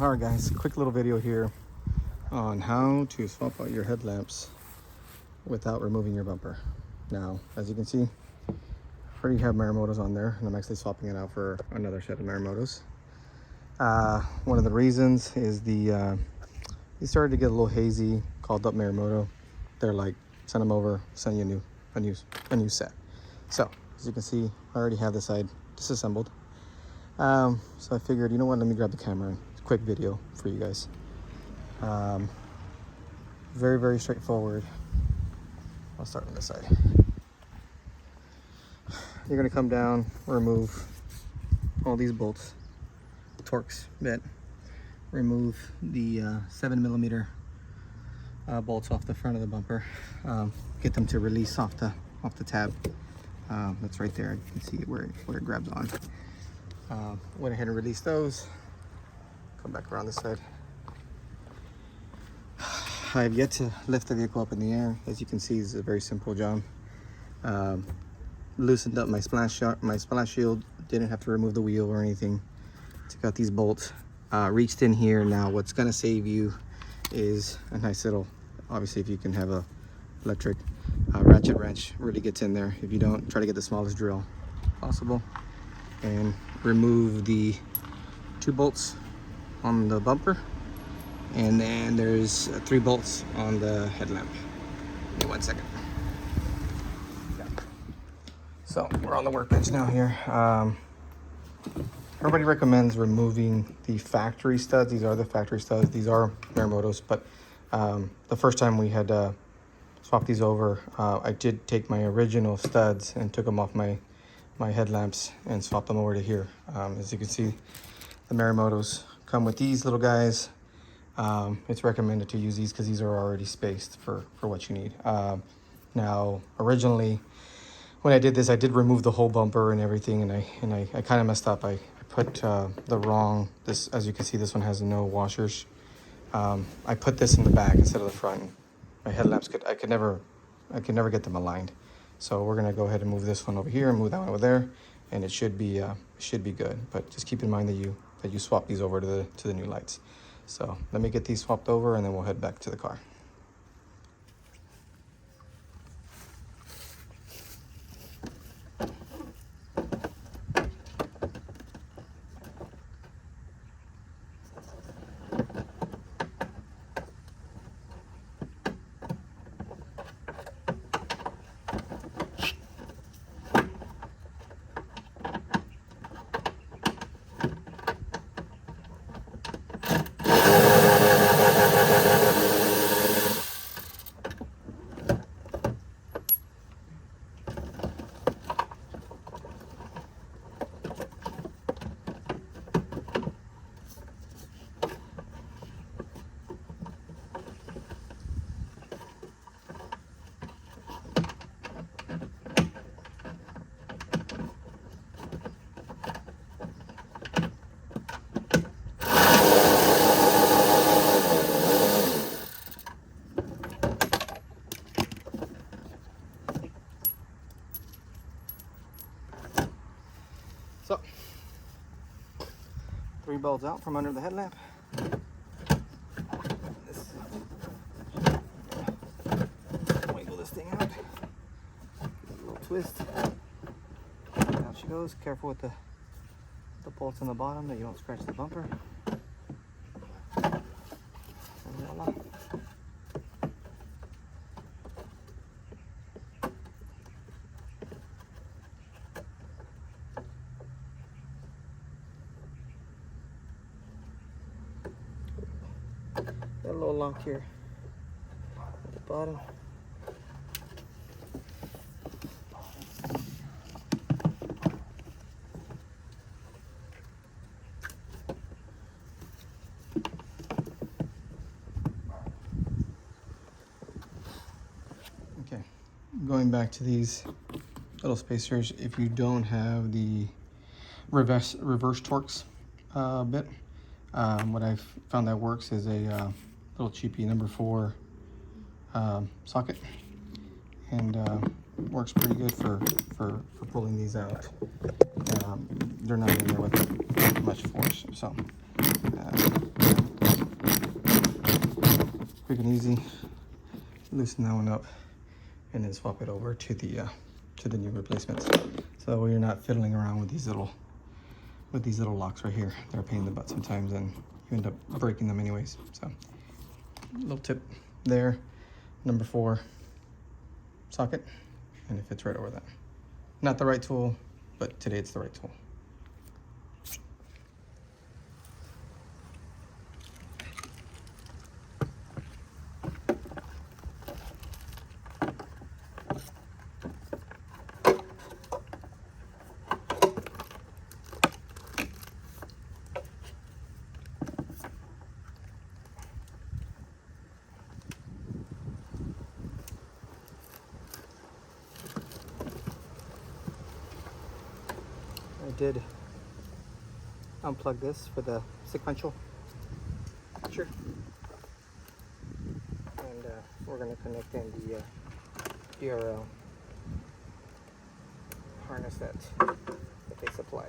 All right, guys, quick little video here on how to swap out your headlamps without removing your bumper. Now, as you can see, I already have Morimotos on there, and I'm actually swapping it out for another set of Morimotos. One of the reasons is you started to get a little hazy, called up Morimoto. They're like, send them over, send you a new set. So, as you can see, I already have this side disassembled. So I figured, you know what, let me grab the camera and quick video for you guys. Very, very straightforward. I'll start on this side. You're gonna come down, remove all these bolts, Torx bit, remove the 7mm bolts off the front of the bumper, get them to release off the tab. That's right there. You can see it where it grabs on. Went ahead and released those. Come back around this side. I have yet to lift the vehicle up in the air. As you can see, it's a very simple job. Loosened up my splash shield. Didn't have to remove the wheel or anything. Took out these bolts. Reached in here. Now what's gonna save you is a nice little, obviously if you can have a electric ratchet wrench, really gets in there. If you don't, try to get the smallest drill possible and remove the 2 bolts on the bumper, and then there's 3 bolts on the headlamp. Give me 1 second. Okay. So we're on the workbench now here. Everybody recommends removing the factory studs. These are the factory studs. These are Morimotos, but the first time we had swapped these over, I did take my original studs and took them off my headlamps and swap them over to here. As you can see, the Morimotos come with these little guys. It's recommended to use these because these are already spaced for what you need. Now, originally, when I did this, I did remove the whole bumper and everything, and I kind of messed up. I put the wrong, this, as you can see, this one has no washers. I put this in the back instead of the front. My headlamps, I could never get them aligned. So we're gonna go ahead and move this one over here and move that one over there, and it should be good. But just keep in mind that you swap these over to the new lights. So let me get these swapped over, and then we'll head back to the car. So, 3 bolts out from under the headlamp. Wiggle this thing out. Give it a little twist. Out she goes. Careful with the bolts on the bottom that you don't scratch the bumper. And voila. Got a little lock here at the bottom. Okay, going back to these little spacers, if you don't have the reverse Torx bit, what I've found that works is a little cheapy number 4 socket, and works pretty good for pulling these out. They're not in there with much force, so Quick and easy. Loosen that one up, and then swap it over to the new replacements. So you're not fiddling around with these little locks right here. They're a pain in the butt sometimes, and you end up breaking them anyways. So little tip there. Number 4 socket, and it fits right over that. Not the right tool, but today it's the right tool. I did unplug this for the sequential feature, and we're going to connect in the DRL harness that they supply.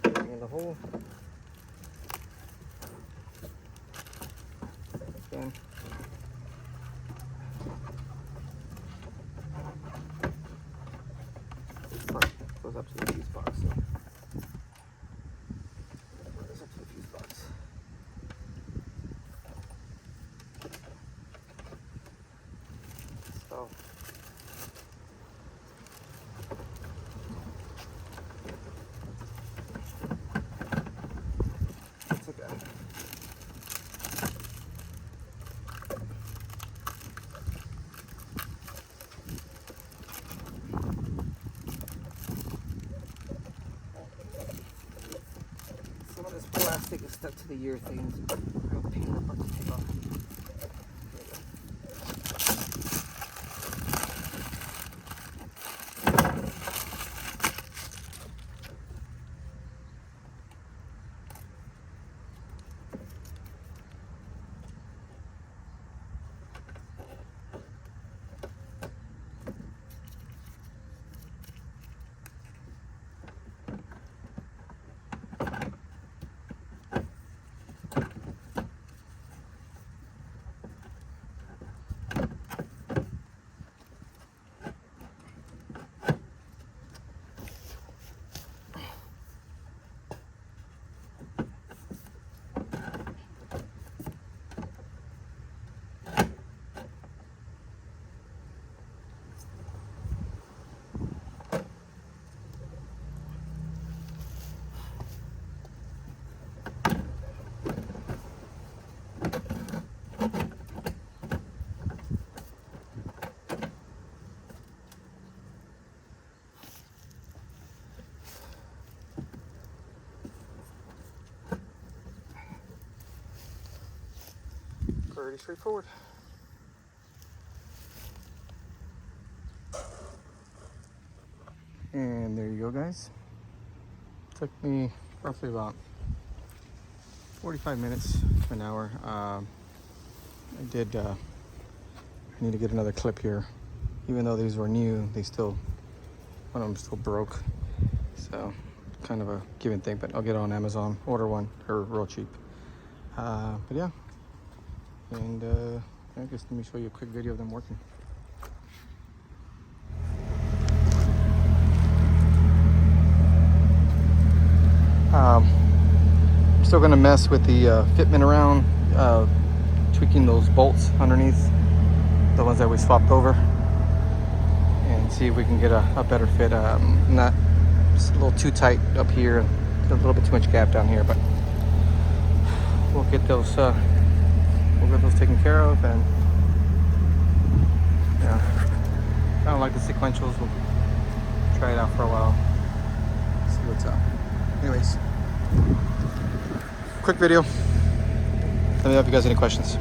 Put it in the hole. Again. Goes up to the fuse box. So goes up to the fuse box. So that's again. This plastic is stuck to the urethane. Real pain in the butt to take off. Pretty straightforward. And there you go, guys. Took me roughly about 45 minutes to an hour. I need to get another clip here. Even though these were new, one of them still broke. So kind of a given thing, but I'll get it on Amazon, order one, they're real cheap. But yeah. And I guess let me show you a quick video of them working. Still gonna mess with the fitment around, tweaking those bolts underneath, the ones that we swapped over, and see if we can get a better fit. Not just a little too tight up here, and a little bit too much gap down here, but we'll get those. We'll get those taken care of, and yeah, I don't like the sequentials. We'll try it out for a while, see what's up. Anyways, quick video. Let me know if you guys have any questions.